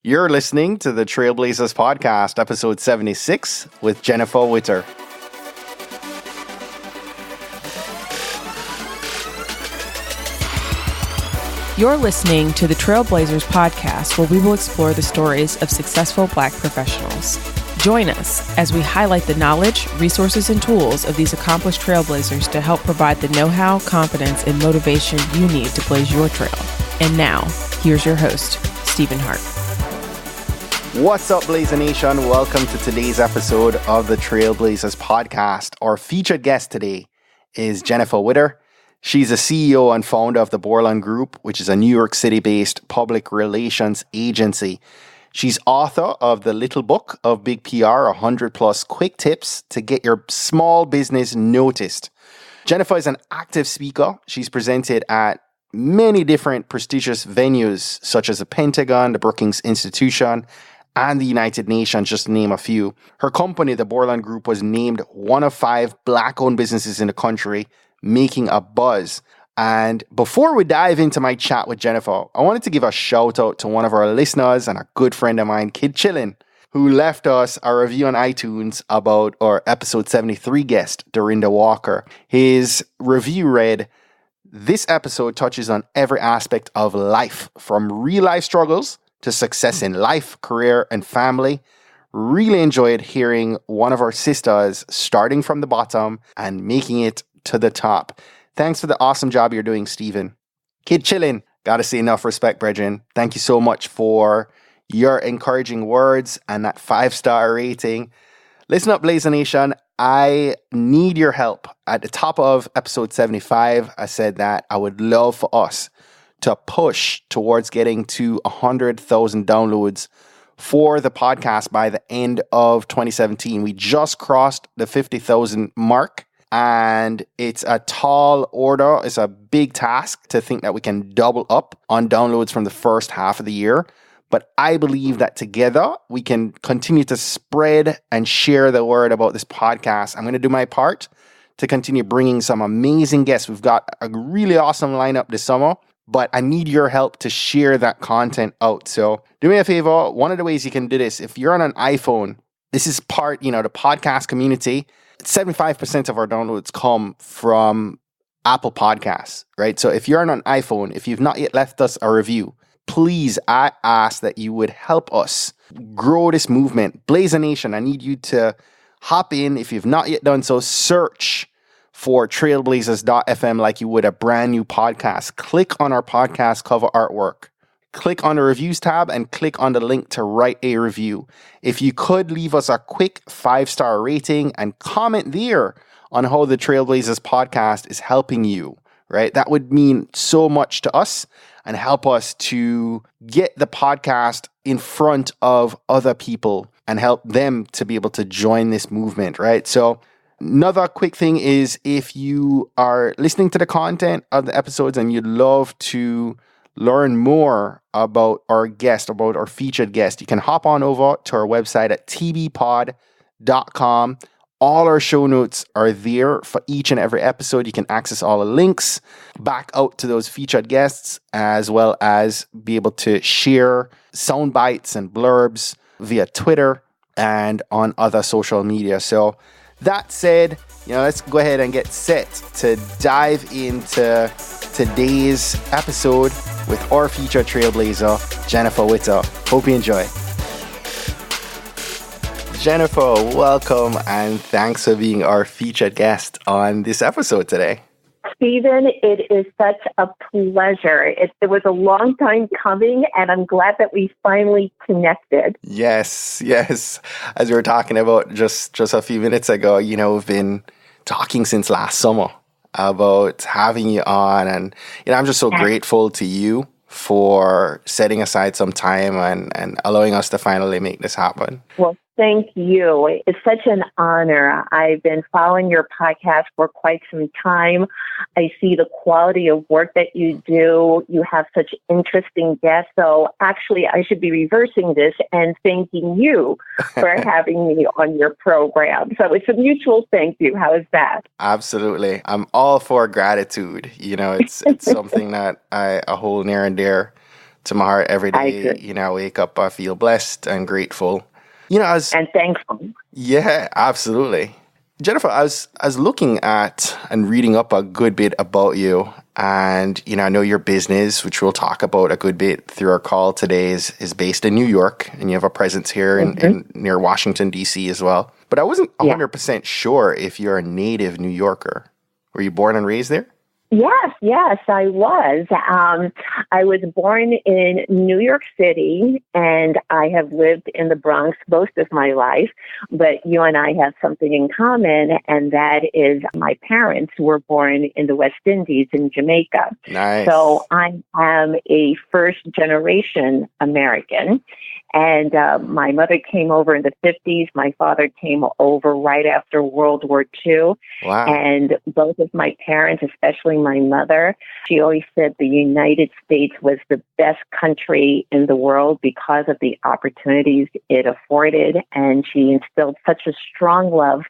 You're listening to the Trailblazers Podcast, episode 76, with Jennefer Witter. You're listening to the Trailblazers Podcast, where we will explore the stories of successful Black professionals. Join us as we highlight the knowledge, resources, and tools of these accomplished trailblazers to help provide the know-how, confidence, and motivation you need to blaze your trail. And now, here's your host, Stephen Hart. What's up, Blazer Nation? Welcome to today's episode of the Trailblazers Podcast. Our featured guest today is Jennefer Witter. She's the CEO and founder of the Borland Group, which is a New York City-based public relations agency. She's author of the little book of Big PR, 100 plus quick tips to get your small business noticed. Jennefer is an active speaker. She's presented at many different prestigious venues, such as the Pentagon, the Brookings Institution, and the United Nations, just to name a few. Her company, the Borland Group, was named one of 5 Black-owned businesses in the country, making a buzz. And before we dive into my chat with Jennefer, I wanted to give a shout out to one of our listeners and a good friend of mine, Kid Chillin', who left us a review on iTunes about our episode 73 guest, Dorinda Walker. His review read, "This episode touches on every aspect of life, from real life struggles to success in life, career, and family. Really enjoyed hearing one of our sisters starting from the bottom and making it to the top. Thanks for the awesome job you're doing, Stephen." Kid Chillin', gotta say enough respect, brethren. Thank you so much for your encouraging words and that 5-star rating. Listen up, Blazer Nation. I need your help. At the top of episode 75, I said that I would love for us to push towards getting to 100,000 downloads for the podcast by the end of 2017. We just crossed the 50,000 mark. And it's a tall order. It's a big task to think that we can double up on downloads from the first half of the year. But I believe that together we can continue to spread and share the word about this podcast. I'm going to do my part to continue bringing some amazing guests. We've got a really awesome lineup this summer, but I need your help to share that content out. So do me a favor. One of the ways you can do this, if you're on an iPhone, this is part, the podcast community. 75% of our downloads come from Apple Podcasts, right? So if you're on an iPhone, if you've not yet left us a review, please, I ask that you would help us grow this movement. Blazer Nation, I need you to hop in. If you've not yet done so, search for trailblazers.fm like you would a brand new podcast. Click on our podcast cover artwork. Click on the reviews tab and click on the link to write a review. If you could leave us a quick 5-star rating and comment there on how the Trailblazers podcast is helping you, right? That would mean so much to us and help us to get the podcast in front of other people and help them to be able to join this movement, right? So another quick thing is, if you are listening to the content of the episodes and you'd love to learn more about our guest, about our featured guest, you can hop on over to our website at tbpod.com. All our show notes are there for each and every episode. You can access all the links back out to those featured guests, as well as be able to share sound bites and blurbs via Twitter and on other social media. So that said, let's go ahead and get set to dive into today's episode with our featured trailblazer, Jennefer Witter. Hope you enjoy. Jennefer, welcome, and thanks for being our featured guest on this episode today. Stephen, it is such a pleasure. It was a long time coming, and I'm glad that we finally connected. Yes. As we were talking about just a few minutes ago, we've been talking since last summer about having you on, and I'm just so grateful to you for setting aside some time and allowing us to finally make this happen. Well, thank you. It's such an honor. I've been following your podcast for quite some time. I see the quality of work that you do. You have such interesting guests. So actually, I should be reversing this and thanking you for having me on your program. So it's a mutual thank you. How is that? Absolutely. I'm all for gratitude. It's something that I hold near and dear to my heart every I day. agree. You know, I wake up, I feel blessed and grateful. And thankful. Yeah, absolutely. Jennefer, I was looking at and reading up a good bit about you. And, I know your business, which we'll talk about a good bit through our call today, is based in New York. And you have a presence here in near Washington, D.C. as well. But I wasn't 100% sure if you're a native New Yorker. Were you born and raised there? Yes, I was. I was born in New York City, and I have lived in the Bronx most of my life. But you and I have something in common, and that is my parents were born in the West Indies in Jamaica. Nice. So I am a first-generation American. And my mother came over in the 50s. My father came over right after World War II. Wow. And both of my parents, especially my mother, she always said the United States was the best country in the world because of the opportunities it afforded. And she instilled such a strong love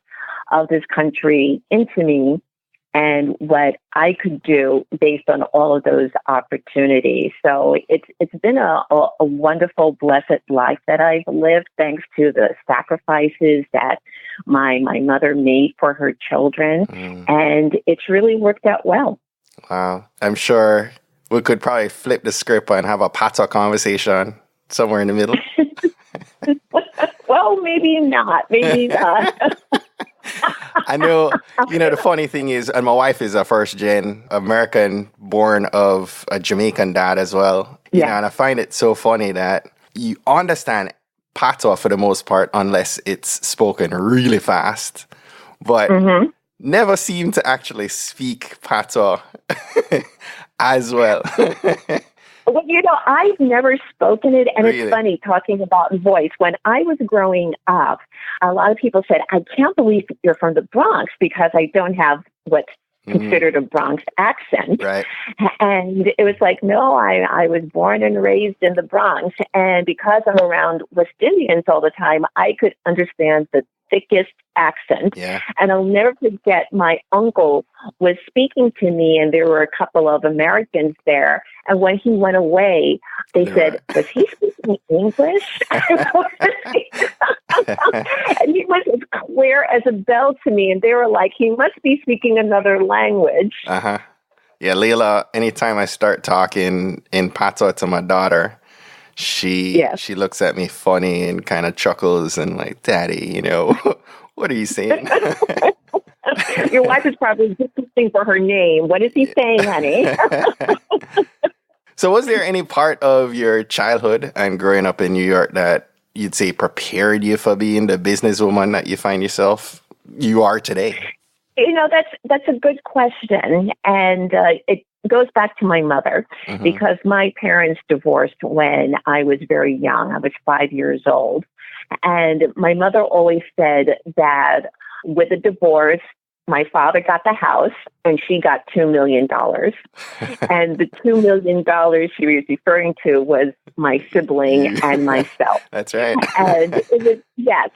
of this country into me and what I could do based on all of those opportunities. So it's been a wonderful, blessed life that I've lived, thanks to the sacrifices that my mother made for her children. And it's really worked out well. Wow. I'm sure we could probably flip the script and have a pata conversation somewhere in the middle. Well, maybe not. Maybe not. I know, the funny thing is, and my wife is a first-gen American born of a Jamaican dad as well. And I find it so funny that you understand patois for the most part, unless it's spoken really fast, but never seem to actually speak patois as well. Well, I've never spoken it, and Really? It's funny talking about voice. When I was growing up, a lot of people said, I can't believe you're from the Bronx because I don't have what's considered a Bronx accent. Right. And it was like, no, I was born and raised in the Bronx. And because I'm around West Indians all the time, I could understand the thickest accent. Yeah. And I'll never forget, my uncle was speaking to me, and there were a couple of Americans there. And when he went away, they said, was he speaking English? And he was as clear as a bell to me. And they were like, he must be speaking another language. Yeah, Leila, anytime I start talking in patois to my daughter, she looks at me funny and kind of chuckles and like, Daddy, what are you saying? Your wife is probably just listening for her name. What is he saying, honey? So was there any part of your childhood and growing up in New York that you'd say prepared you for being the businesswoman that you find you are today? That's a good question. And it goes back to my mother, because my parents divorced when I was very young. I was 5 years old. And my mother always said that with a divorce, my father got the house and she got $2 million. And the $2 million she was referring to was my sibling and myself. That's right. And it was, yes,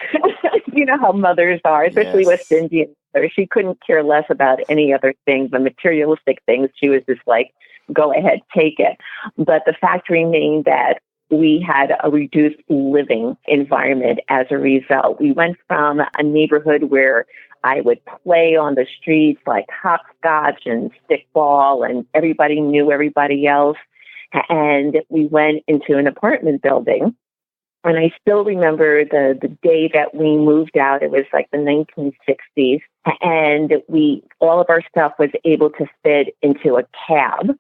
you know how mothers are, especially West Indian. She couldn't care less about any other thing, the materialistic things. She was just like, go ahead, take it. But the fact remained that we had a reduced living environment as a result. We went from a neighborhood where I would play on the streets like hopscotch and stickball, and everybody knew everybody else. And we went into an apartment building. And I still remember the day that we moved out. It was like the 1960s. And all of our stuff was able to fit into a cab.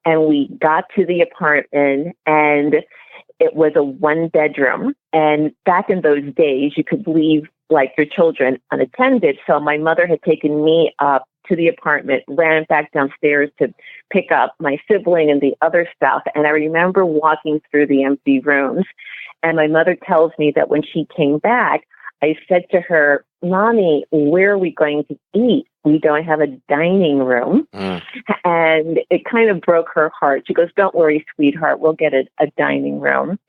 And we got to the apartment, and it was a one-bedroom. And back in those days, you could leave like your children unattended. So my mother had taken me up to the apartment, ran back downstairs to pick up my sibling and the other stuff. And I remember walking through the empty rooms. And my mother tells me that when she came back, I said to her, Mommy, where are we going to eat? We don't have a dining room. And it kind of broke her heart. She goes, don't worry, sweetheart, we'll get a dining room.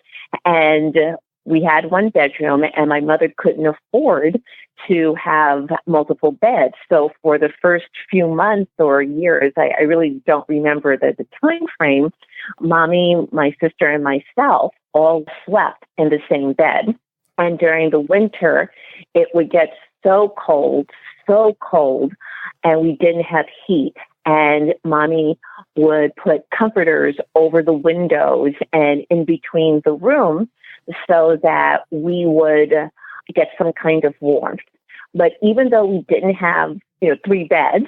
And we had one bedroom, and my mother couldn't afford to have multiple beds. So for the first few months or years, I really don't remember the time frame, Mommy, my sister, and myself all slept in the same bed. And during the winter, it would get so cold, and we didn't have heat. And Mommy would put comforters over the windows and in between the rooms so that we would get some kind of warmth. But even though we didn't have, 3 beds,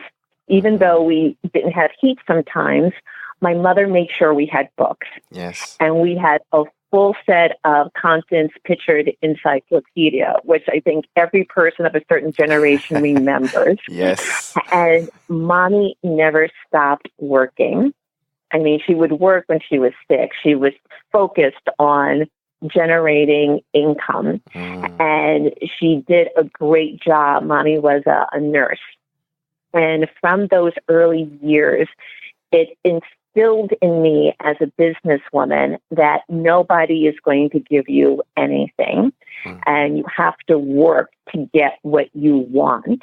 even though we didn't have heat sometimes, my mother made sure we had books. Yes. And we had a full set of Constance Pritchard encyclopedia, which I think every person of a certain generation remembers. Yes. And Mommy never stopped working. I mean, she would work when she was sick. She was focused on generating income. And she did a great job. Mommy was a nurse. And from those early years, it instilled in me as a businesswoman that nobody is going to give you anything. And you have to work to get what you want.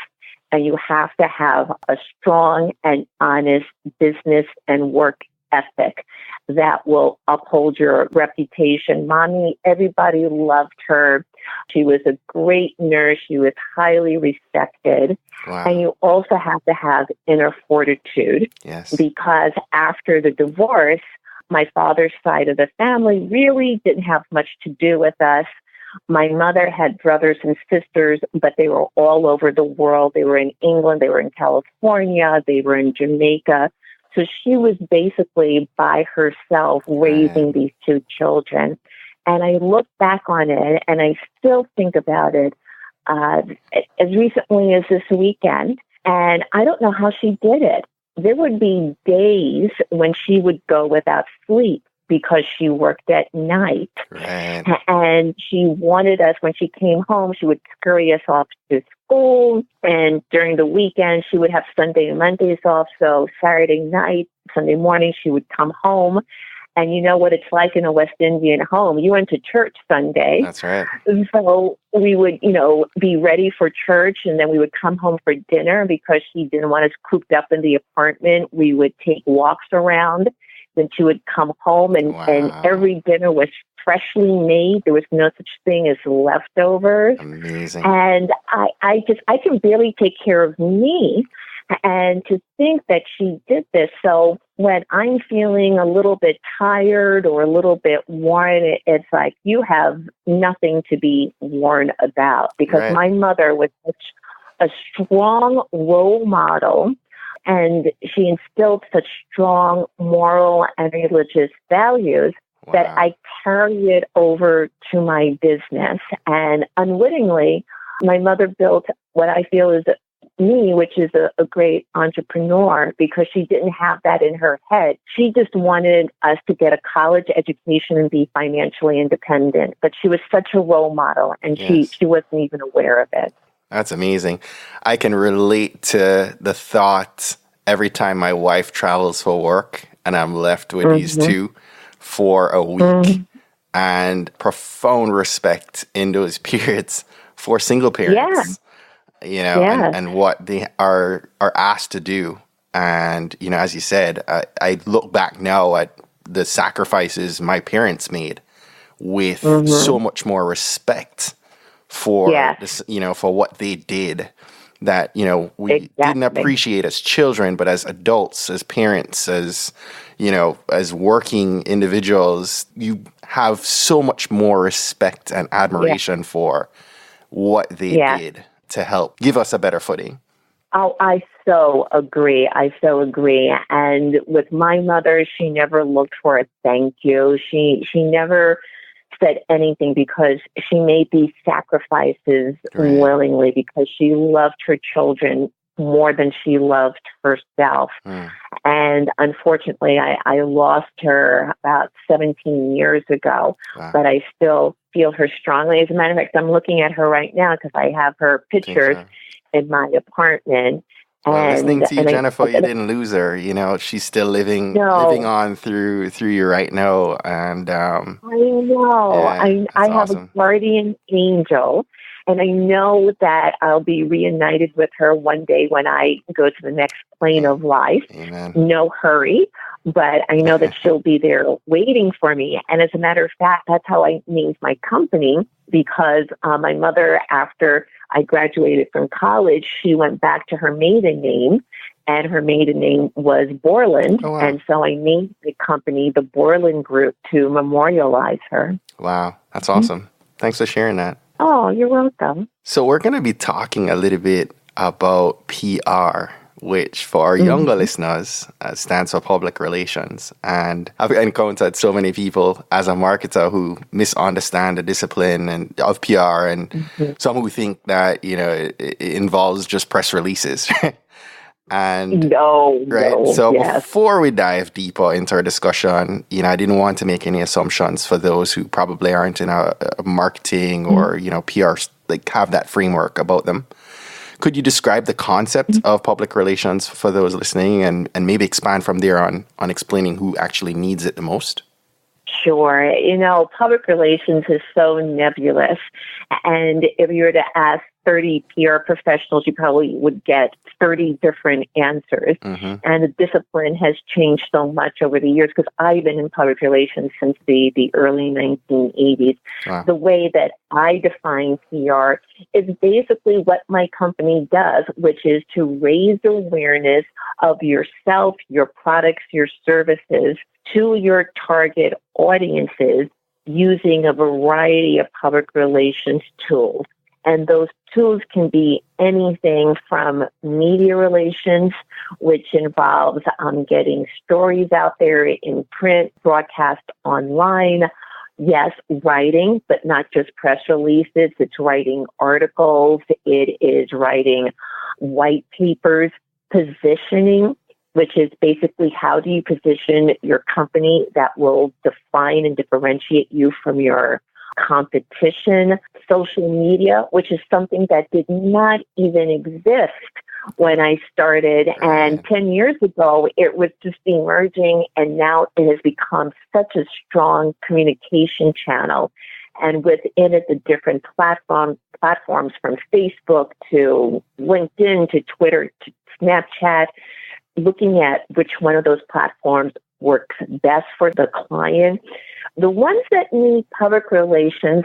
And you have to have a strong and honest business and work ethic that will uphold your reputation. Mommy, everybody loved her. She was a great nurse. She was highly respected. Wow. And you also have to have inner fortitude. Yes. Because after the divorce, my father's side of the family really didn't have much to do with us. My mother had brothers and sisters, but they were all over the world. They were in England, they were in California, they were in Jamaica. So she was basically by herself raising these 2 children. And I look back on it and I still think about it as recently as this weekend. And I don't know how she did it. There would be days when she would go without sleep because she worked at night. Right. And she wanted us, when she came home, she would scurry us off to school. And during the weekend, she would have Sunday and Mondays off. So Saturday night, Sunday morning, she would come home. And you know what it's like in a West Indian home. You went to church Sunday. That's right. So we would, be ready for church, and then we would come home for dinner because she didn't want us cooped up in the apartment. We would take walks around. Then she would come home, and every dinner was freshly made. There was no such thing as leftovers. Amazing. And I can barely take care of me. And to think that she did this. So when I'm feeling a little bit tired or a little bit worn, it's like you have nothing to be worn about, because my mother was such a strong role model. And she instilled such strong moral and religious values that I carry it over to my business. And unwittingly, my mother built what I feel is me, which is a great entrepreneur, because she didn't have that in her head. She just wanted us to get a college education and be financially independent. But she was such a role model, and she wasn't even aware of it. That's amazing. I can relate to the thought every time my wife travels for work and I'm left with these 2 for a week, and profound respect in those periods for single parents, and what they are asked to do. And, as you said, I look back now at the sacrifices my parents made with so much more respect for this, for what they did, that, we didn't appreciate as children, but as adults, as parents, as, as working individuals, you have so much more respect and admiration for what they did to help give us a better footing. Oh, I so agree. And with my mother, she never looked for a thank you. She never said anything, because she made these sacrifices willingly, because she loved her children more than she loved herself. And unfortunately, I lost her about 17 years ago, but I still feel her strongly. As a matter of fact, I'm looking at her right now because I have her pictures in my apartment. Well, listening to you, Jennefer, you I didn't lose her. You know, she's still living no, on through you right now, and I know. yeah, I that's have a awesome. guardian angel, and I know that I'll be reunited with her one day when I go to the next plane A- of life. Amen. No hurry, but I know that she'll be there waiting for me. And as a matter of fact, that's how I named my company, because my mother, after I graduated from college, she went back to her maiden name, and her maiden name was Borland. Oh wow, And so I named the company the Borland Group to memorialize her. wow, that's awesome. Thanks for sharing that. Oh, you're welcome. So we're going to be talking a little bit about PR, which for our Mhm. younger listeners stands for public relations. And I've encountered so many people as a marketer who misunderstand the discipline and of PR, and Mhm. some who think that it involves just press releases. And right. No, So yes. before we dive deeper into our discussion, I didn't want to make any assumptions for those who probably aren't in a marketing or, PR, like have that framework about them. Could you describe the concept of public relations for those listening, and maybe expand from there on explaining who actually needs it the most? Sure. Public relations is so nebulous. And if you were to ask 30 PR professionals, you probably would get 30 different answers. Mm-hmm. And the discipline has changed so much over the years, because I've been in public relations since the early 1980s. Wow. The way that I define PR is basically what my company does, which is to raise awareness of yourself, your products, your services to your target audiences using a variety of public relations tools. And those tools can be anything from media relations, which involves getting stories out there in print, broadcast online. Yes, writing, but not just press releases. It's writing articles. It is writing white papers, positioning, which is basically how do you position your company that will define and differentiate you from your competition. Social media, which is something that did not even exist when I started. And 10 years ago, it was just emerging, and now it has become such a strong communication channel. And within it, the different platforms from Facebook to LinkedIn to Twitter to Snapchat, looking at which one of those platforms works best for the client. The ones that need public relations,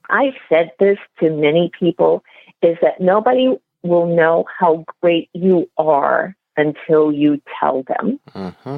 I've said this to many people, is that nobody will know how great you are until you tell them. Mm-hmm.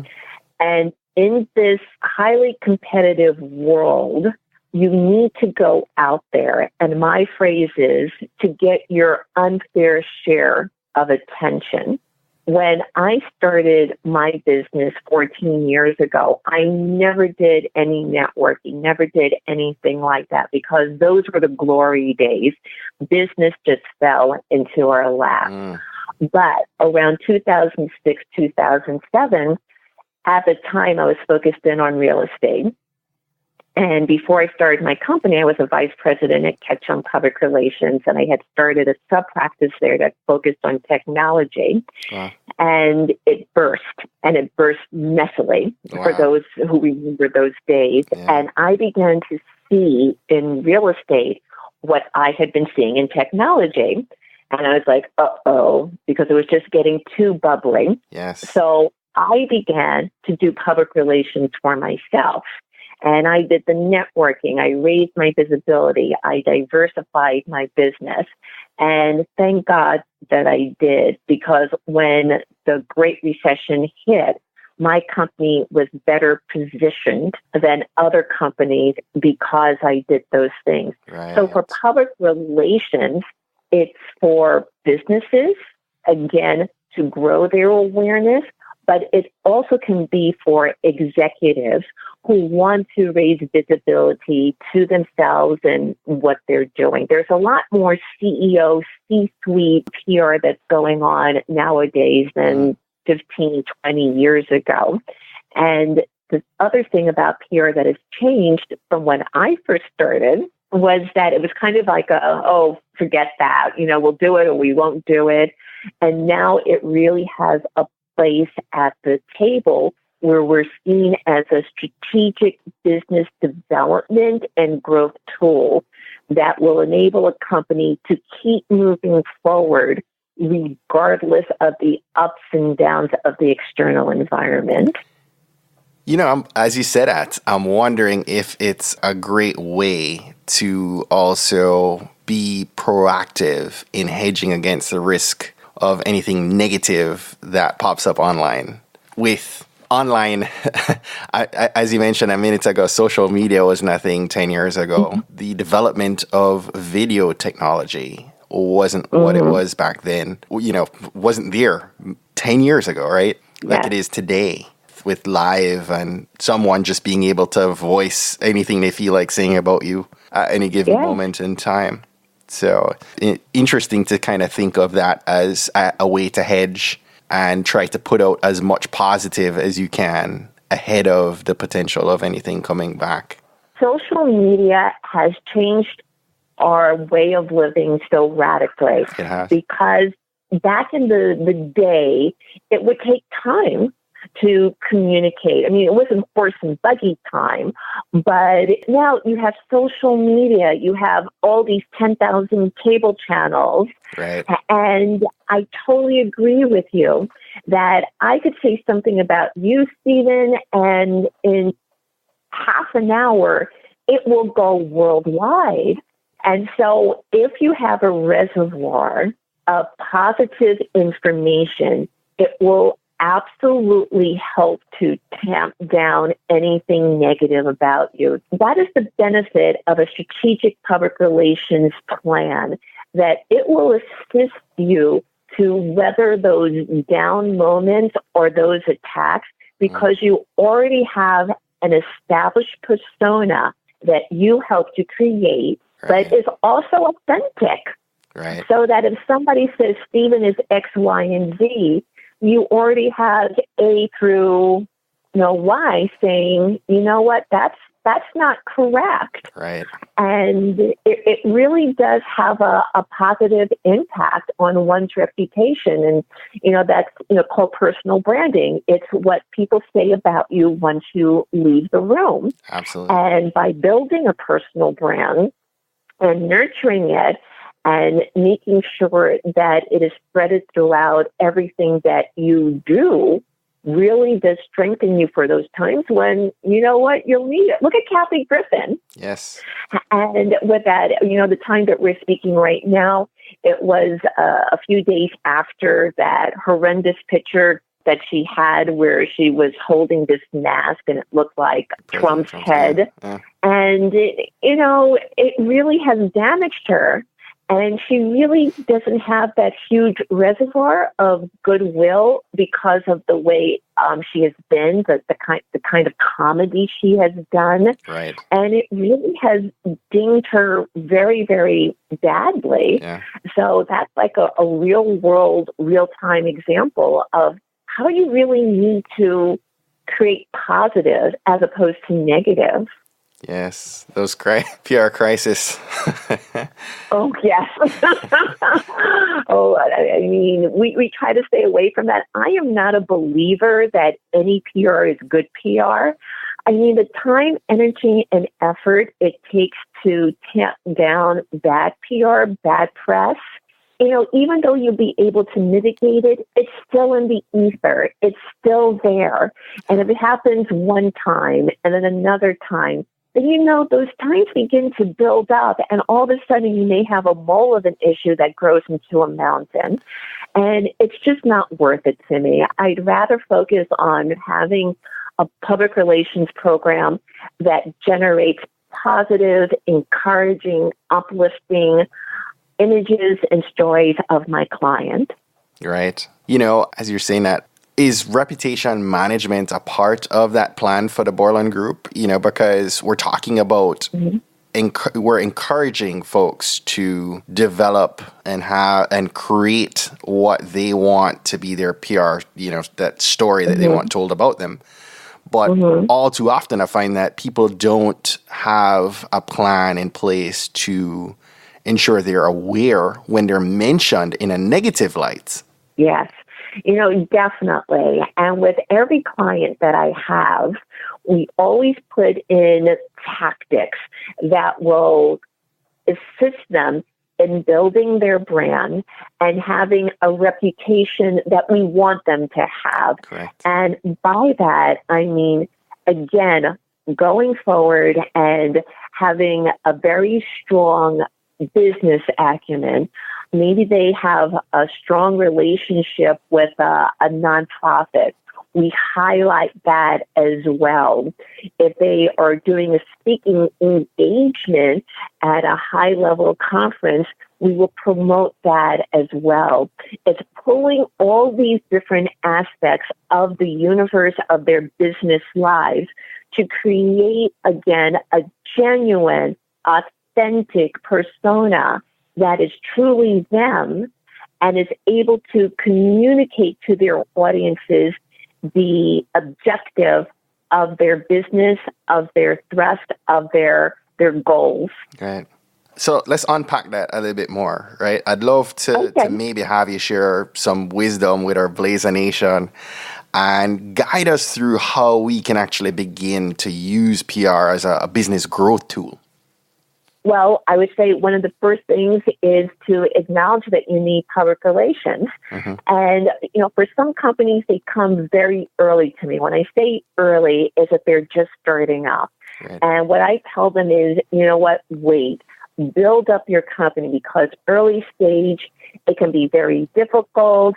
And in this highly competitive world, you need to go out there. And my phrase is to get your unfair share of attention. When I started my business 14 years ago, I never did any networking, never did anything like that, because those were the glory days. Business just fell into our lap. But around 2006, 2007, at the time I was focused in on real estate. And before I started my company, I was a vice president at Ketchum Public Relations, and I had started a sub-practice there that focused on technology. Wow. And it burst messily for those who remember those days. Yeah. And I began to see in real estate what I had been seeing in technology. And I was like, uh-oh, because it was just getting too bubbly. Yes. So I began to do public relations for myself. And I did the networking. I raised my visibility. I diversified my business. And thank God that I did, because when the Great Recession hit, my company was better positioned than other companies because I did those things. Right. So for public relations, it's for businesses, again, to grow their awareness, but it also can be for executives who want to raise visibility to themselves and what they're doing. There's a lot more CEO, C-suite PR that's going on nowadays than 15, 20 years ago. And the other thing about PR that has changed from when I first started was that it was kind of like forget that. We'll do it or we won't do it. And now it really has a place at the table where we're seen as a strategic business development and growth tool that will enable a company to keep moving forward regardless of the ups and downs of the external environment. As you said that, I'm wondering if it's a great way to also be proactive in hedging against the risk of anything negative that pops up online. With online, as you mentioned a minute ago, social media was nothing 10 years ago. Mm-hmm. The development of video technology wasn't what it was back then. Wasn't there 10 years ago, right? Like it is today, with live and someone just being able to voice anything they feel like saying about you at any given moment in time. So interesting to kind of think of that as a way to hedge and try to put out as much positive as you can ahead of the potential of anything coming back. Social media has changed our way of living so radically. It has. Because back in the day, it would take time to communicate. I mean, it wasn't horse and buggy time, but now you have social media, you have all these 10,000 cable channels. Right. And I totally agree with you that I could say something about you, Stephen, and in half an hour, it will go worldwide. And so if you have a reservoir of positive information, it will absolutely help to tamp down anything negative about you. That is the benefit of a strategic public relations plan, that it will assist you to weather those down moments or those attacks because you already have an established persona that you helped to create, but is also authentic. Right. So that if somebody says Stephen is X, Y, and Z, you already have A through Y saying, you know what, that's not correct. Right. And it really does have a positive impact on one's reputation. And, that's, called personal branding. It's what people say about you once you leave the room. Absolutely. And by building a personal brand and nurturing it, and making sure that it is spread throughout everything that you do really does strengthen you for those times when, you'll need it. Look at Kathy Griffin. Yes. And with that, the time that we're speaking right now, it was a few days after that horrendous picture that she had where she was holding this mask and it looked like Trump's head. Yeah. And, it really has damaged her. And she really doesn't have that huge reservoir of goodwill because of the way she has been, the kind of comedy she has done. Right. And it really has dinged her very, very badly. Yeah. So that's like a real world, real time example of how you really need to create positive as opposed to negative. Yes, those PR crisis. Oh, yes. I mean, we try to stay away from that. I am not a believer that any PR is good PR. I mean, the time, energy, and effort it takes to tamp down bad PR, bad press, even though you'll be able to mitigate it, it's still in the ether. It's still there. And if it happens one time and then another time, then those times begin to build up, and all of a sudden you may have a mole of an issue that grows into a mountain. And it's just not worth it to me. I'd rather focus on having a public relations program that generates positive, encouraging, uplifting images and stories of my client. Right. As you're saying that, is reputation management a part of that plan for the Borland Group? Because we're talking about we're encouraging folks to develop and create what they want to be their PR, that story that they want told about them. But all too often I find that people don't have a plan in place to ensure they're aware when they're mentioned in a negative light? Yes, definitely. And with every client that I have, we always put in tactics that will assist them in building their brand and having a reputation that we want them to have. Correct. And by that, I mean, again, going forward and having a very strong business acumen. Maybe they have a strong relationship with a nonprofit. We highlight that as well. If they are doing a speaking engagement at a high-level conference, we will promote that as well. It's pulling all these different aspects of the universe of their business lives to create, again, a genuine, authentic persona that is truly them and is able to communicate to their audiences the objective of their business, of their thrust, of their goals. Right. So let's unpack that a little bit more, right? I'd love to maybe have you share some wisdom with our Blazer Nation and guide us through how we can actually begin to use PR as a business growth tool. Well, I would say one of the first things is to acknowledge that you need public relations. Mm-hmm. And, for some companies, they come very early to me. When I say early, is that they're just starting up. Right. And what I tell them is, wait, build up your company, because early stage, it can be very difficult.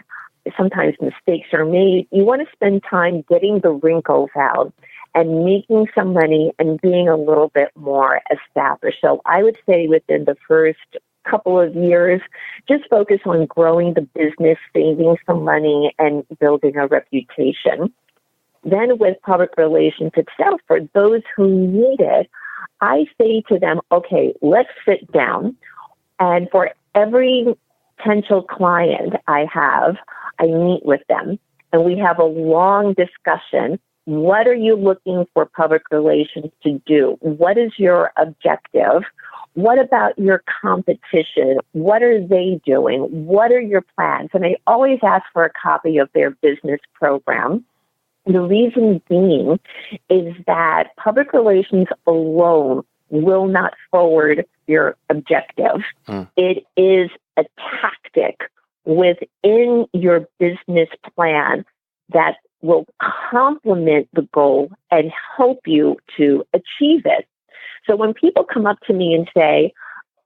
Sometimes mistakes are made. You want to spend time getting the wrinkles out and making some money and being a little bit more established. So I would say within the first couple of years, just focus on growing the business, saving some money, and building a reputation. Then with public relations itself, for those who need it, I say to them, okay, let's sit down. And for every potential client I have, I meet with them and we have a long discussion. What are you looking for public relations to do? What is your objective? What about your competition? What are they doing? What are your plans? And I always ask for a copy of their business program. The reason being is that public relations alone will not forward your objective. It is a tactic within your business plan that will complement the goal and help you to achieve it. So when people come up to me and say,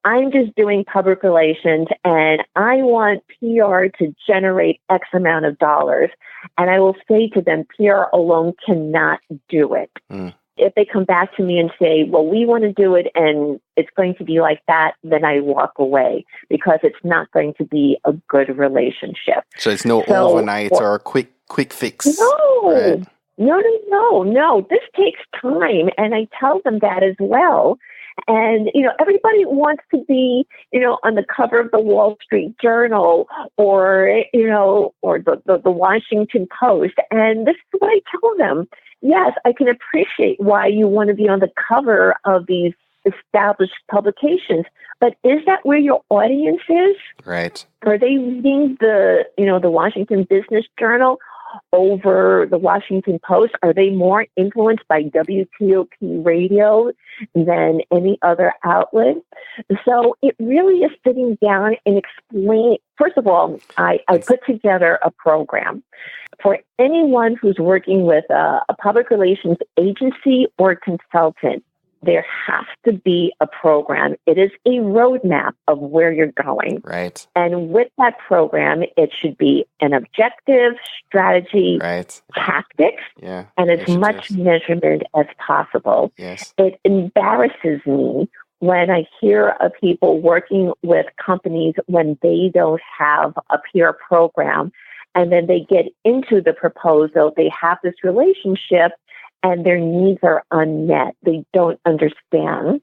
I'm just doing public relations and I want PR to generate X amount of dollars, and I will say to them, PR alone cannot do it. If they come back to me and say, well, we want to do it and it's going to be like that, then I walk away because it's not going to be a good relationship. So it's no overnight or a quick fix. No, right? No. This takes time. And I tell them that as well. And, everybody wants to be, on the cover of the Wall Street Journal or the Washington Post. And this is what I tell them. Yes, I can appreciate why you want to be on the cover of these established publications, but is that where your audience is? Right. Are they reading the Washington Business Journal over the Washington Post? Are they more influenced by WTOP radio than any other outlet? So it really is sitting down and explaining. First of all, I put together a program for anyone who's working with a public relations agency or consultant. There has to be a program. It is a roadmap of where you're going. Right. And with that program, it should be an objective, strategy, tactics, and as much measurement as possible. Yes. It embarrasses me when I hear of people working with companies when they don't have a PR program, and then they get into the proposal, they have this relationship, and their needs are unmet. They don't understand.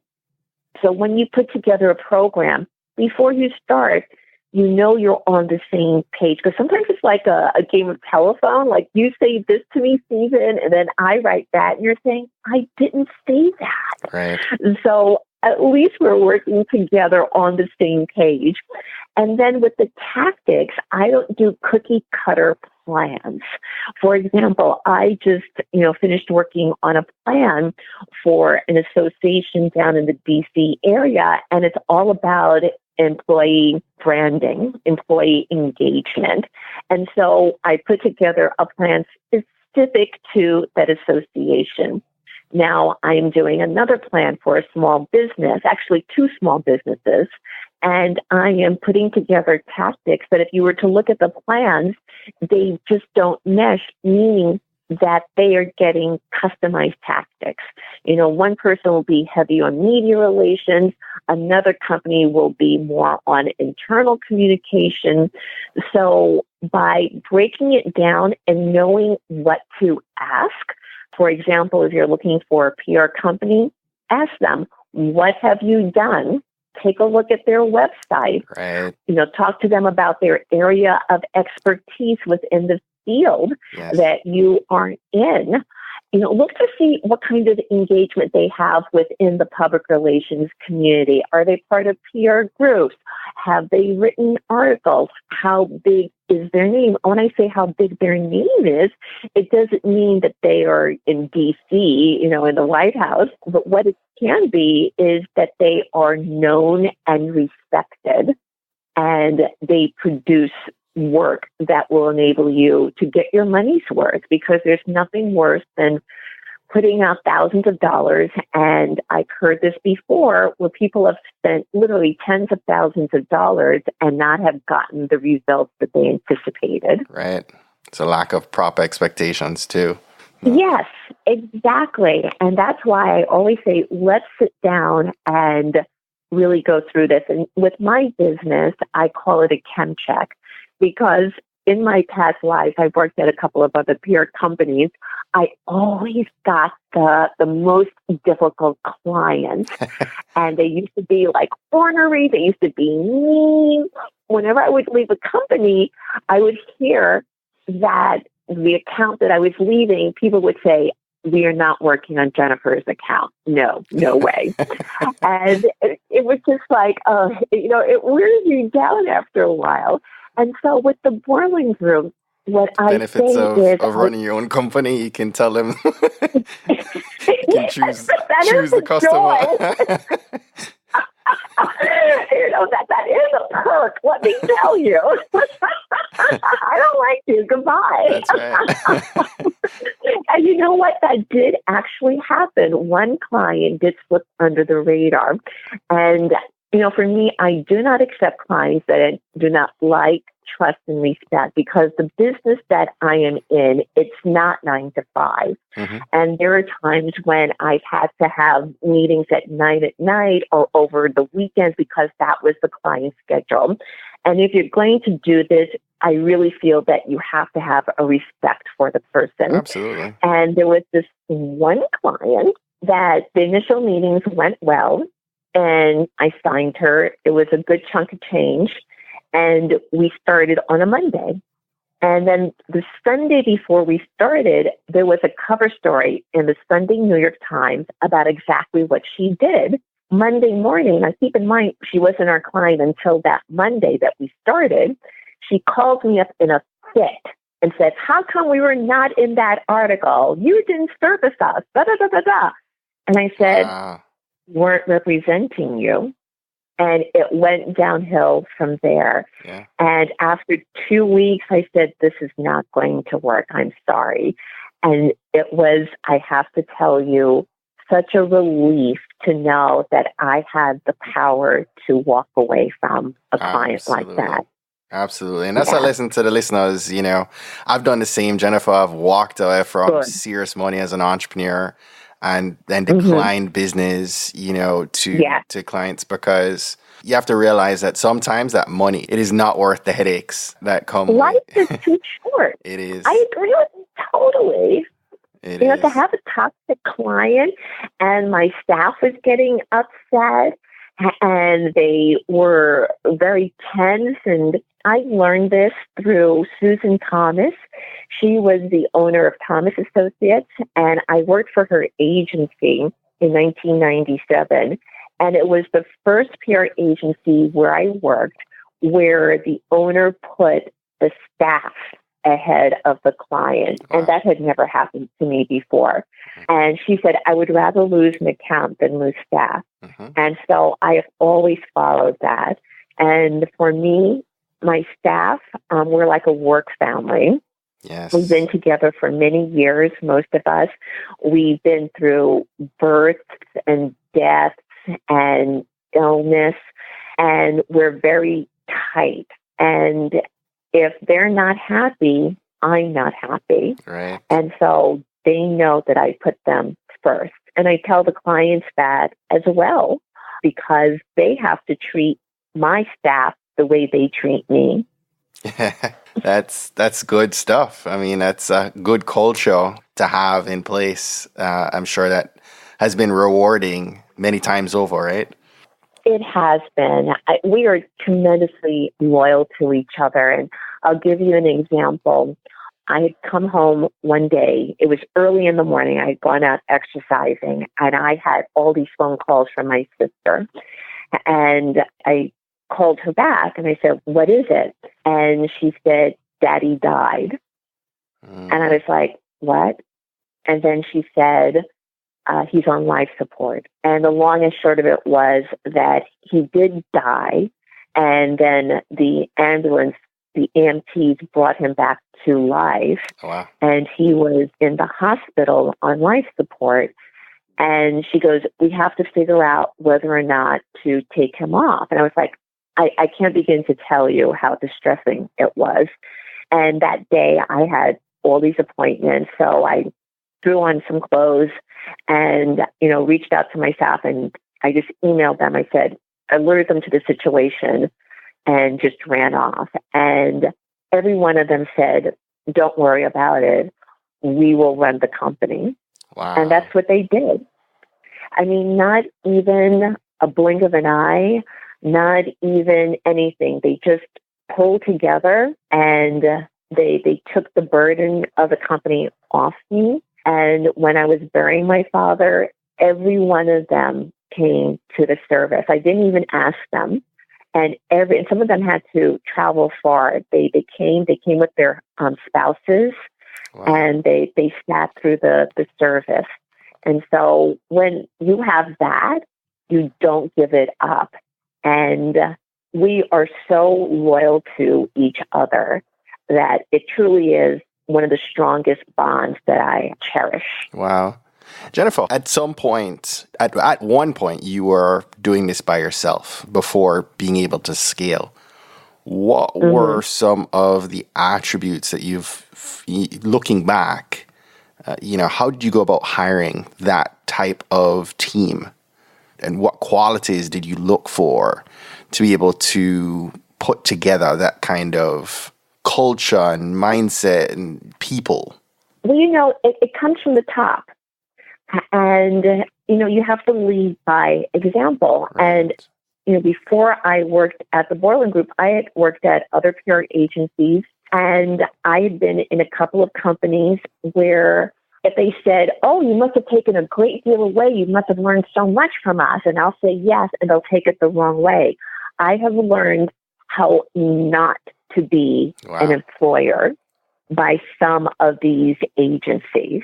So when you put together a program, before you start, you're on the same page. Because sometimes it's like a game of telephone. Like you say this to me, Stephen, and then I write that. And you're saying, I didn't say that. Right. So at least we're working together on the same page. And then with the tactics, I don't do cookie cutter plans. For example, I just, finished working on a plan for an association down in the DC area, and it's all about employee branding, employee engagement. And so I put together a plan specific to that association. Now I am doing another plan for a small business, actually 2 small businesses, and I am putting together tactics that if you were to look at the plans, they just don't mesh, meaning that they are getting customized tactics. One person will be heavy on media relations, another company will be more on internal communication. So by breaking it down and knowing what to ask, for example, if you're looking for a PR company, ask them, what have you done? Take a look at their website. Right. Talk to them about their area of expertise within the field that you are in. Look to see what kind of engagement they have within the public relations community. Are they part of PR groups? Have they written articles? How big is their name? When I say how big their name is, it doesn't mean that they are in DC, in the White House. But what it can be is that they are known and respected, and they produce work that will enable you to get your money's worth, because there's nothing worse than putting out thousands of dollars. And I've heard this before, where people have spent literally tens of thousands of dollars and not have gotten the results that they anticipated. Right. It's a lack of proper expectations too. Yes, exactly. And that's why I always say, let's sit down and really go through this. And with my business, I call it a chem check, because in my past life, I've worked at a couple of other PR companies. I always got the most difficult clients. And they used to be like ornery. They used to be mean. Whenever I would leave a company, I would hear that the account that I was leaving, people would say, we are not working on Jennefer's account. No way. And it was just like, it wears you down after a while. And so with the boiling room, what I say is... Benefits of running your own company, you can tell them, you can choose the customer. That is a perk, let me tell you. I don't like you. Goodbye. That's right. And you know what? That did actually happen. One client did slip under the radar. And, for me, I do not accept clients that I do not like, trust, and respect, because the business that I am in, it's not 9 to 5. Mm-hmm. And there are times when I've had to have meetings at night or over the weekends, because that was the client's schedule. And if you're going to do this, I really feel that you have to have a respect for the person. Absolutely. And there was this one client that the initial meetings went well, and I signed her. It was a good chunk of change. And we started on a Monday. And then the Sunday before we started, there was a cover story in the Sunday New York Times about exactly what she did. Monday morning, now keep in mind, she wasn't our client until that Monday that we started. She called me up in a fit and said, how come we were not in that article? You didn't service us, da, da, da, da, da. And I said, weren't representing you. And it went downhill from there. Yeah. And after 2 weeks, I said, this is not going to work. I'm sorry. And it was, I have to tell you, such a relief to know that I had the power to walk away from a client like that. Absolutely. And that's a lesson to the listeners. I've done the same, Jennefer. I've walked away from serious money as an entrepreneur, and then declined business, to clients, because you have to realize that sometimes that money, it is not worth the headaches that come. Life is too short. It is. I agree with you totally. It is. To have a toxic client, and my staff was getting upset, and they were very tense, and I learned this through Susan Thomas. She was the owner of Thomas Associates, and I worked for her agency in 1997. And it was the first PR agency where I worked where the owner put the staff ahead of the client. Wow. And that had never happened to me before. And she said, I would rather lose an account than lose staff. And so I have always followed that. And for me, my staff, we're like a work family. Yes. We've been together for many years, most of us. We've been through births and deaths and illness, and we're very tight. And if they're not happy, I'm not happy. Right. And so they know that I put them first. And I tell the clients that as well, because they have to treat my staff the way they treat me. That's good stuff. I mean, that's a good culture to have in place. I'm sure that has been rewarding many times over, right? It has been. We are tremendously loyal to each other. And I'll give you an example. I had come home one day. It was early in the morning. I had gone out exercising, and I had all these phone calls from my sister. And I called her back, and I said, what is it? And she said, Daddy died. And I was like, what? And then she said, he's on life support. And the long and short of it was that he did die. And then the ambulance, the EMTs brought him back to life. Wow. And he was in the hospital on life support. And she goes, we have to figure out whether or not to take him off. And I was like, I can't begin to tell you how distressing it was. And that day I had all these appointments. So I threw on some clothes and, reached out to my staff, and I just emailed them. I said, alerted them to the situation and just ran off. And every one of them said, don't worry about it. We will run the company. Wow. And that's what they did. I mean, not even a blink of an eye, not even anything. They just pulled together and they took the burden of the company off me. And when I was burying my father, every one of them came to the service. I didn't even ask them. And some of them had to travel far. They came with their spouses. Wow. And they sat through the service. And so when you have that, you don't give it up. And we are so loyal to each other that it truly is one of the strongest bonds that I cherish. Wow. Jennefer, at some point, at one point, you were doing this by yourself before being able to scale. What were some of the attributes that looking back, how did you go about hiring that type of team? And what qualities did you look for to be able to put together that kind of culture and mindset and people? Well, it comes from the top. And, you have to lead by example. Right. And, before I worked at the Borland Group, I had worked at other PR agencies, and I had been in a couple of companies where if they said, oh, you must have taken a great deal away, you must have learned so much from us, and I'll say yes, and they'll take it the wrong way. I have learned how not to be an employer by some of these agencies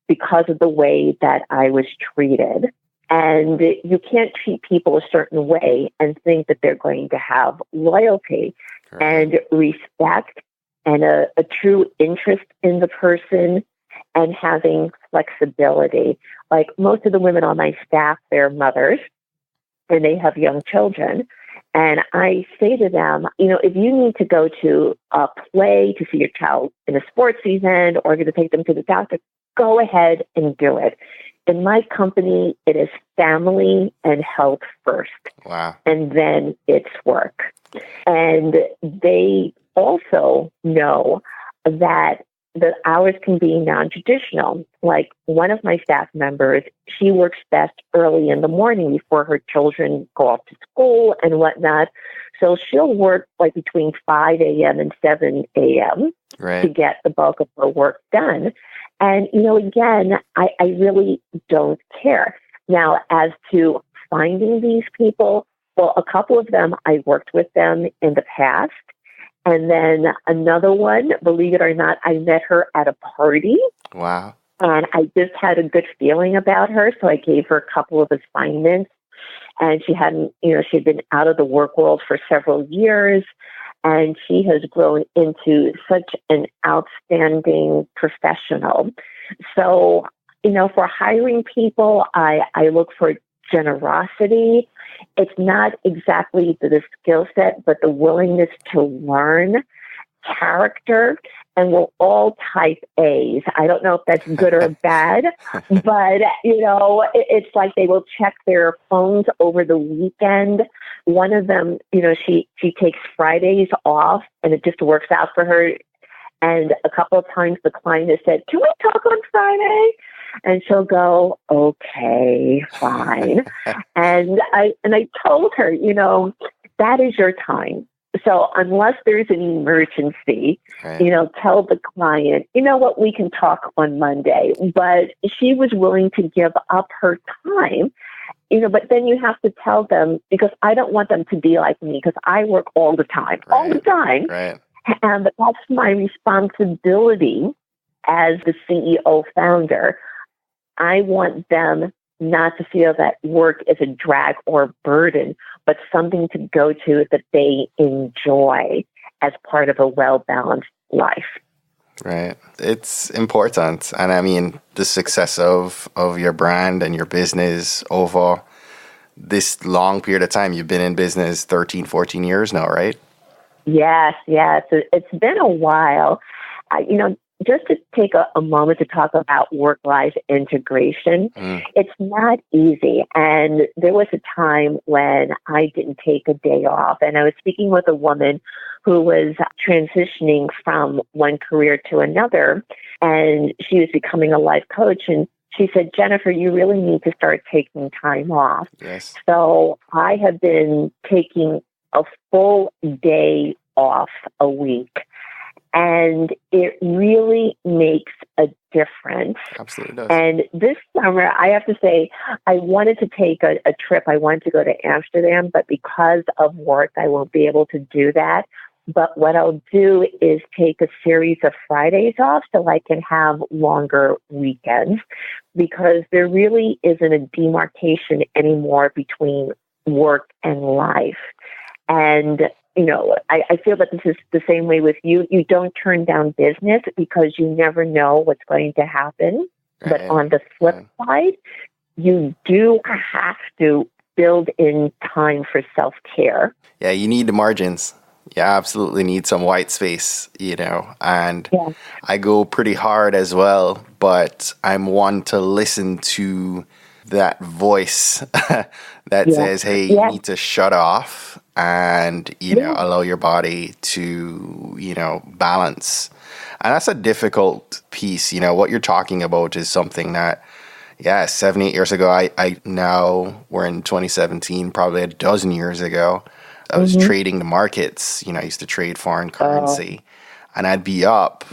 because of the way that I was treated. And you can't treat people a certain way and think that they're going to have loyalty and respect and a true interest in the person and having flexibility. Like most of the women on my staff, they're mothers and they have young children. And I say to them, if you need to go to a play to see your child in a sports event or you're going to take them to the doctor, go ahead and do it. In my company, it is family and health first. Wow. And then it's work. And they also know that the hours can be non-traditional. Like one of my staff members, she works best early in the morning before her children go off to school and whatnot. So she'll work like between 5 a.m. and 7 a.m. to get the bulk of her work done. And, again, I really don't care. Now, as to finding these people? Well, a couple of them, I worked with them in the past. And then another one, believe it or not, I met her at a party. Wow. And I just had a good feeling about her. So I gave her a couple of assignments. And she hadn't, she'd been out of the work world for several years. And she has grown into such an outstanding professional. So, for hiring people, I look for generosity. It's not exactly the skill set, but the willingness to learn, character, and we're all type A's. I don't know if that's good or bad, but, it's like they will check their phones over the weekend. One of them, she takes Fridays off, and it just works out for her. And a couple of times the client has said, "Can we talk on Friday?" And she'll go, "Okay, fine." and I told her, that is your time. So unless there's an emergency, right, tell the client, what, we can talk on Monday. But she was willing to give up her time, but then you have to tell them, because I don't want them to be like me, because I work all the time, Right. And that's my responsibility as the CEO founder. I want them not to feel that work is a drag or burden, but something to go to that they enjoy as part of a well-balanced life. Right. It's important. And I mean, the success of your brand and your business over this long period of time, you've been in business 13, 14 years now, right? Yes. It's been a while. Just to take a moment to talk about work-life integration, it's not easy. And there was a time when I didn't take a day off. And I was speaking with a woman who was transitioning from one career to another. And she was becoming a life coach. And she said, "Jennefer, you really need to start taking time off." Yes. So I have been taking a full day off a week. And it really makes a difference. Absolutely does. And this summer, I have to say, I wanted to take a trip. I wanted to go to Amsterdam, but because of work, I won't be able to do that. But what I'll do is take a series of Fridays off so I can have longer weekends, because there really isn't a demarcation anymore between work and life. And I feel that this is the same way with you. You don't turn down business because you never know what's going to happen. Right. But on the flip side, you do have to build in time for self-care. Yeah, you need the margins. You absolutely need some white space, and I go pretty hard as well, but I'm one to listen to that voice that says, "Hey, you need to shut off and, allow your body to, balance." And that's a difficult piece. What you're talking about is something that, 7, 8 years ago, I now we're in 2017, probably a dozen years ago, I was trading the markets. I used to trade foreign currency. And I'd be up.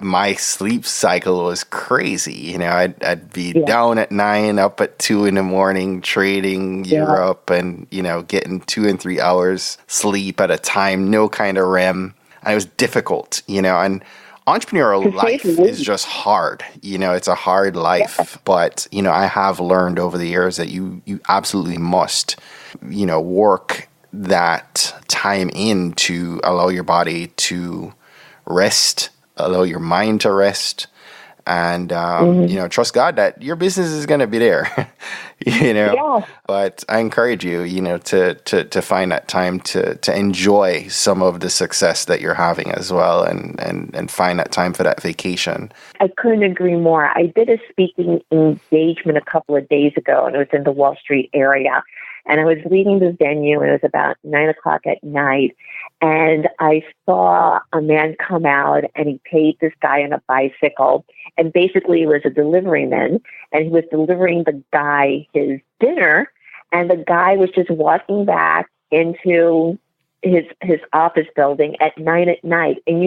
My sleep cycle was crazy. I'd be down at 9, up at 2 in the morning, trading Europe, and getting 2 and 3 hours sleep at a time. No kind of REM. And it was difficult. And entrepreneurial life is just hard. It's a hard life. But I have learned over the years that you absolutely must work that time in to allow your body to rest, allow your mind to rest, and trust God that your business is going to be there. But I encourage you, to find that time to enjoy some of the success that you're having as well, and find that time for that vacation. I couldn't agree more. I did a speaking engagement a couple of days ago, and it was in the Wall Street area. And I was leaving the venue, and it was about 9:00 at night. And I saw a man come out, and he paid this guy on a bicycle. And basically, he was a deliveryman, and he was delivering the guy his dinner. And the guy was just walking back into his office building at 9 at night. And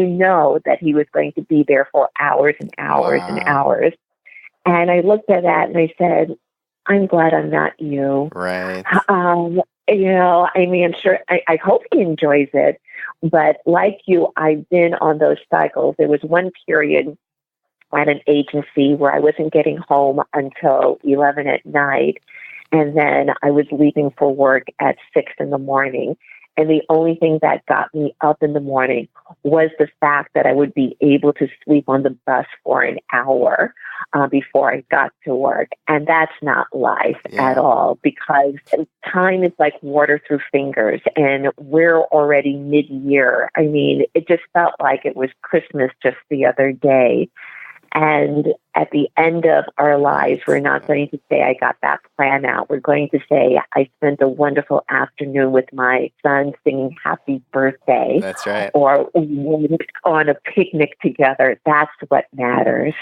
that he was going to be there for hours and hours and hours. And I looked at that, and I said, I'm glad I'm not you. Right. I'm sure, I hope he enjoys it. But like you, I've been on those cycles. There was one period at an agency where I wasn't getting home until 11 at night. And then I was leaving for work at 6 in the morning. And the only thing that got me up in the morning was the fact that I would be able to sleep on the bus for an hour before I got to work. And that's not life at all, because time is like water through fingers, and we're already mid-year. I mean, it just felt like it was Christmas just the other day. And at the end of our lives, we're not going to say, I got that plan out. We're going to say, I spent a wonderful afternoon with my son singing happy birthday. That's right. Or we went on a picnic together. That's what matters.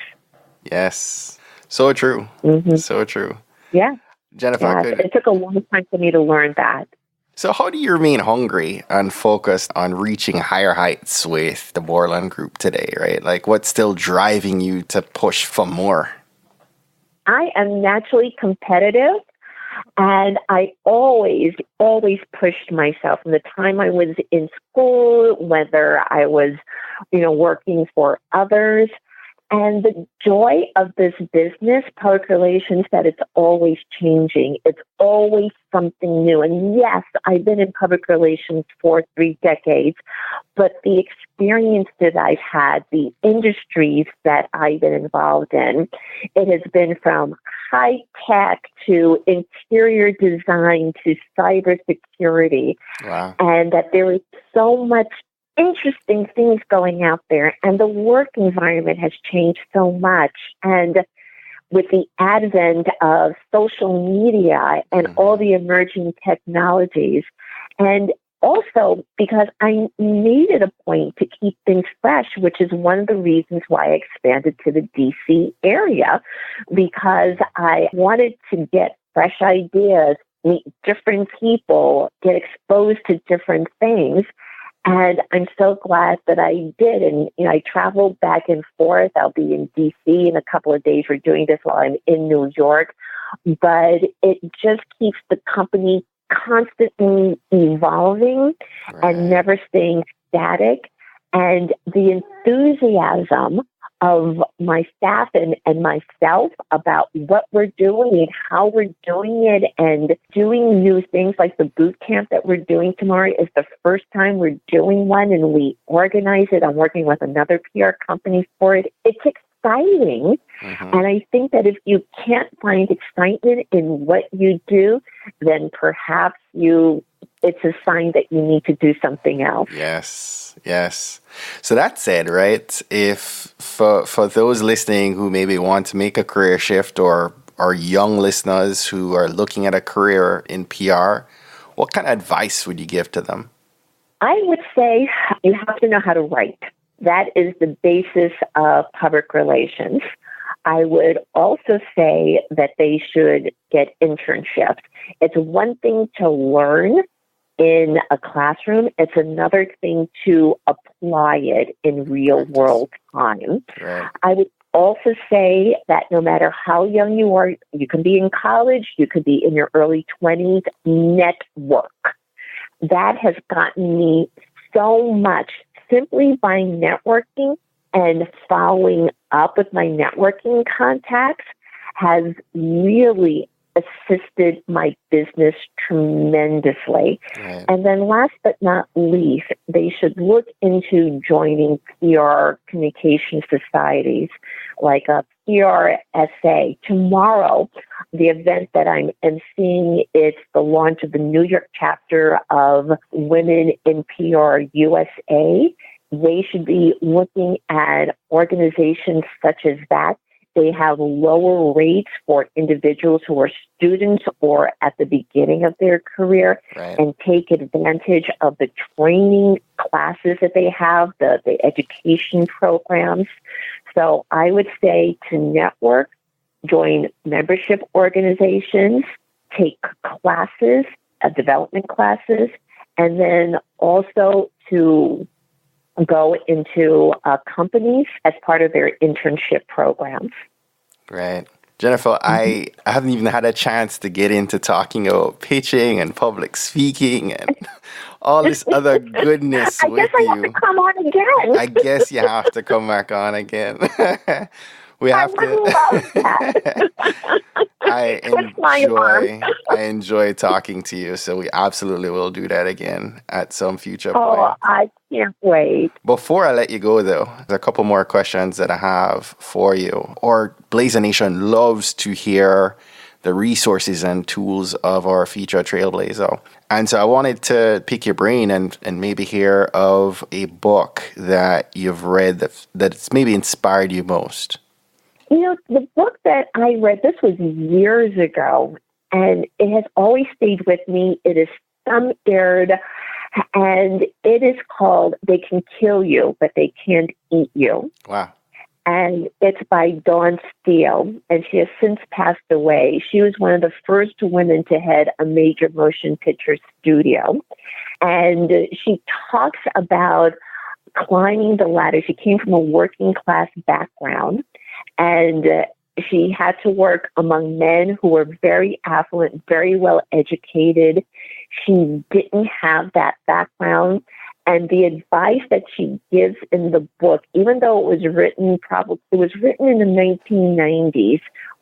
Yes. So true. Mm-hmm. So true. Yeah. Jennefer, It took a long time for me to learn that. So how do you remain hungry and focused on reaching higher heights with the Borland Group today, right? Like, what's still driving you to push for more? I am naturally competitive, and I always pushed myself from the time I was in school, whether I was, working for others. And the joy of this business, public relations, that it's always changing. It's always something new. And yes, I've been in public relations for 3 decades, but the experience that I've had, the industries that I've been involved in, it has been from high tech to interior design to cybersecurity. Wow. And that there is so much interesting things going out there, and the work environment has changed so much. And with the advent of social media and all the emerging technologies, and also because I needed a point to keep things fresh, which is one of the reasons why I expanded to the DC area, because I wanted to get fresh ideas, meet different people, get exposed to different things. And I'm so glad that I did. And, I traveled back and forth. I'll be in D.C. in a couple of days. We're doing this while I'm in New York. But it just keeps the company constantly evolving and never staying static. And the enthusiasm of my staff and myself about what we're doing and how we're doing it, and doing new things like the boot camp that we're doing tomorrow is the first time we're doing one, and we organize it. I'm working with another PR company for it. It's exciting. And I think that if you can't find excitement in what you do, then perhaps it's a sign that you need to do something else. Yes. So that said, right, if for those listening who maybe want to make a career shift, or young listeners who are looking at a career in PR, what kind of advice would you give to them? I would say you have to know how to write. That is the basis of public relations. I would also say that they should get internships. It's one thing to learn in a classroom. It's another thing to apply it in real world time. Right. I would also say that no matter how young you are, you can be in college, you could be in your early 20s, network. That has gotten me so much simply by networking and following up with my networking contacts has really assisted my business tremendously. Right. And then last but not least, they should look into joining PR communication societies like a PRSA. Tomorrow, the event that I'm emceeing, it's the launch of the New York chapter of Women in PR USA. They should be looking at organizations such as that. They have lower rates for individuals who are students or at the beginning of their career, and take advantage of the training classes that they have, the education programs. So I would say to network, join membership organizations, take classes, development classes, and then also to go into companies as part of their internship programs. Right. Jennefer, I haven't even had a chance to get into talking about pitching and public speaking and all this other goodness with you. I guess I have to come on again. I guess you have to come back on again. We have I would love that. I enjoy talking to you, so we absolutely will do that again at some future point. Oh, I can't wait. Before I let you go, though, there's a couple more questions that I have for you. Our Blazer Nation loves to hear the resources and tools of our featured trailblazer. And so I wanted to pick your brain and maybe hear of a book that you've read that's maybe inspired you most. You know, the book that I read, this was years ago, and it has always stayed with me. It is thumb-aired, and it is called They Can Kill You, But They Can't Eat You. Wow. And it's by Dawn Steele, and she has since passed away. She was one of the first women to head a major motion picture studio. And she talks about climbing the ladder. She came from a working class background, and she had to work among men who were very affluent, very well educated. She didn't have that background. And the advice that she gives in the book, even though it was written in the 1990s,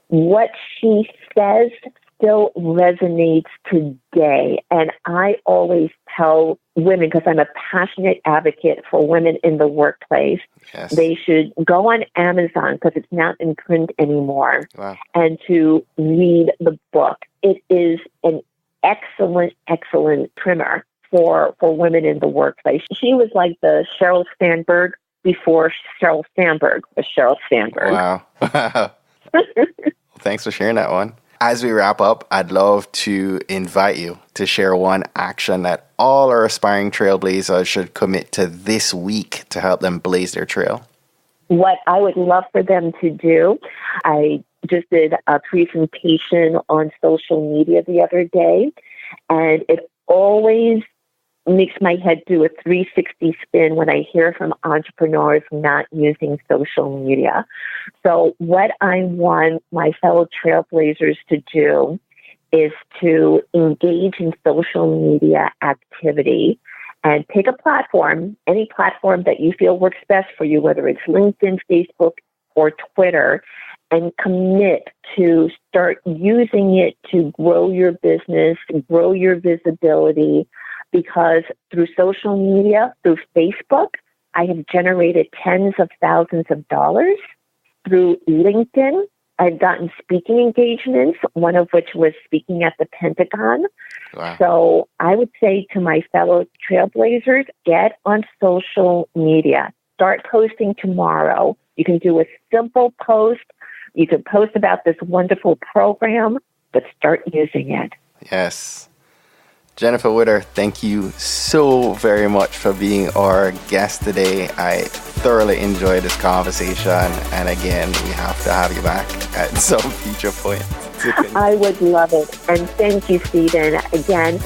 what she says still resonates today. And I always tell women, because I'm a passionate advocate for women in the workplace, yes, they should go on Amazon, because it's not in print anymore, wow, and to read the book. It is an excellent, excellent primer for women in the workplace. She was like the Sheryl Sandberg before Sheryl Sandberg was Sheryl Sandberg. Wow. Well, thanks for sharing that one. As we wrap up, I'd love to invite you to share one action that all our aspiring trailblazers should commit to this week to help them blaze their trail. What I would love for them to do, I just did a presentation on social media the other day, and it always makes my head do a 360 spin when I hear from entrepreneurs not using social media. So what I want my fellow trailblazers to do is to engage in social media activity and pick a platform, any platform that you feel works best for you, whether it's LinkedIn, Facebook, or Twitter, and commit to start using it to grow your business, grow your visibility, because through social media, through Facebook, I have generated tens of thousands of dollars. Through LinkedIn, I've gotten speaking engagements, one of which was speaking at the Pentagon. Wow. So I would say to my fellow trailblazers, get on social media. Start posting tomorrow. You can do a simple post. You can post about this wonderful program, but start using it. Yes. Jennefer Witter, thank you so very much for being our guest today. I thoroughly enjoyed this conversation. And again, we have to have you back at some future point. I would love it. And thank you, Stephen. Again,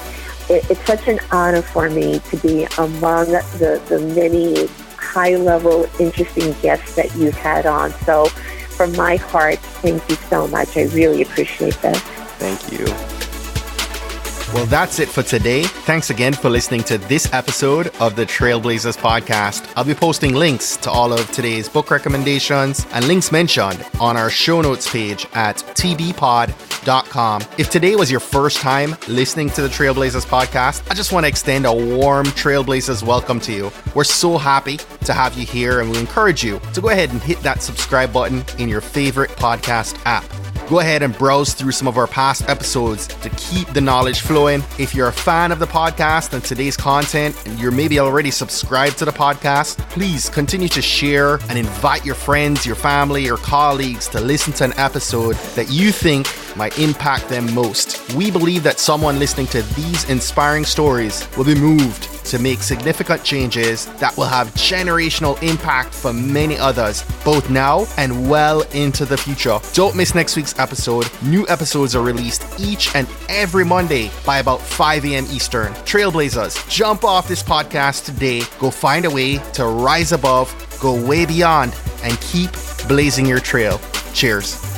it's such an honor for me to be among the many high-level, interesting guests that you've had on. So from my heart, thank you so much. I really appreciate this. Thank you. Well, that's it for today. Thanks again for listening to this episode of the Trailblazers podcast. I'll be posting links to all of today's book recommendations and links mentioned on our show notes page at tbpod.com. If today was your first time listening to the Trailblazers podcast, I just want to extend a warm Trailblazers welcome to you. We're so happy to have you here, and we encourage you to go ahead and hit that subscribe button in your favorite podcast app. Go ahead and browse through some of our past episodes to keep the knowledge flowing. If you're a fan of the podcast and today's content, and you're maybe already subscribed to the podcast, please continue to share and invite your friends, your family, your colleagues to listen to an episode that you think might impact them most. We believe that someone listening to these inspiring stories will be moved to make significant changes that will have generational impact for many others, both now and well into the future. Don't miss next week's episode. New episodes are released each and every Monday by about 5 a.m. Eastern. Trailblazers, jump off this podcast today. Go find a way to rise above, go way beyond, and keep blazing your trail. Cheers.